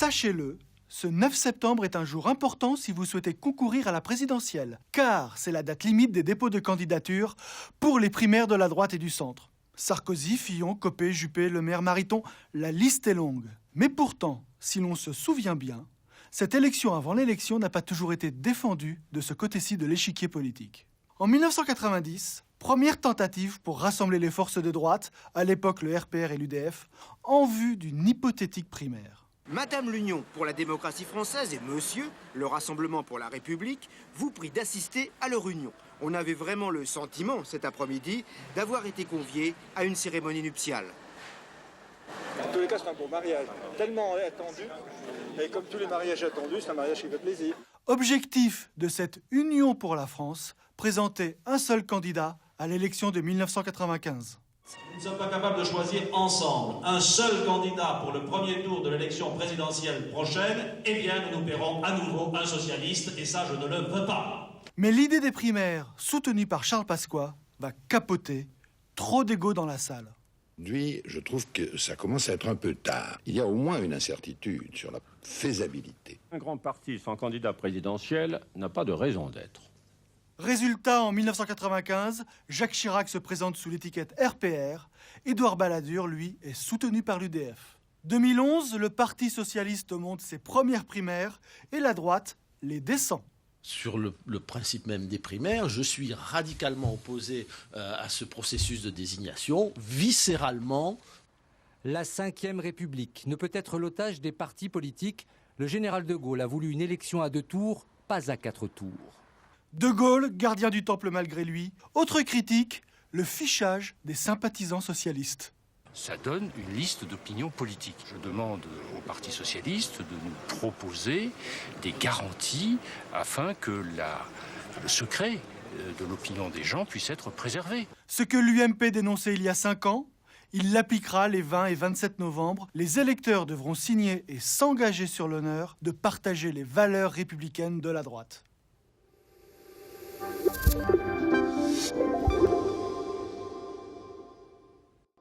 Sachez-le, ce 9 septembre est un jour important si vous souhaitez concourir à la présidentielle, car c'est la date limite des dépôts de candidature pour les primaires de la droite et du centre. Sarkozy, Fillon, Copé, Juppé, Le Maire, Mariton, la liste est longue. Mais pourtant, si l'on se souvient bien, cette élection avant l'élection n'a pas toujours été défendue de ce côté-ci de l'échiquier politique. En 1990, première tentative pour rassembler les forces de droite, à l'époque le RPR et l'UDF, en vue d'une hypothétique primaire. Madame l'Union pour la démocratie française et Monsieur, le Rassemblement pour la République, vous prie d'assister à leur union. On avait vraiment le sentiment, cet après-midi, d'avoir été conviés à une cérémonie nuptiale. En tous les cas, c'est un beau mariage, tellement attendu. Et comme tous les mariages attendus, c'est un mariage qui fait plaisir. Objectif de cette Union pour la France, présenter un seul candidat à l'élection de 1995. Nous ne sommes pas capables de choisir ensemble un seul candidat pour le premier tour de l'élection présidentielle prochaine, eh bien nous nous paierons à nouveau un socialiste, et ça je ne le veux pas. Mais l'idée des primaires, soutenue par Charles Pasqua, va capoter. Trop d'ego dans la salle. Aujourd'hui, je trouve que ça commence à être un peu tard. Il y a au moins une incertitude sur la faisabilité. Un grand parti sans candidat présidentiel n'a pas de raison d'être. Résultat, en 1995, Jacques Chirac se présente sous l'étiquette RPR. Édouard Balladur, lui, est soutenu par l'UDF. 2011, le Parti socialiste monte ses premières primaires et la droite les descend. Sur le principe même des primaires, je suis radicalement opposé à ce processus de désignation, viscéralement. La Ve République ne peut être l'otage des partis politiques. Le général de Gaulle a voulu une élection à 2 tours, pas à 4 tours. De Gaulle, gardien du temple malgré lui. Autre critique, le fichage des sympathisants socialistes. Ça donne une liste d'opinions politiques. Je demande au Parti socialiste de nous proposer des garanties afin que le secret de l'opinion des gens puisse être préservé. Ce que l'UMP dénonçait il y a 5 ans, il l'appliquera les 20 et 27 novembre. Les électeurs devront signer et s'engager sur l'honneur de partager les valeurs républicaines de la droite.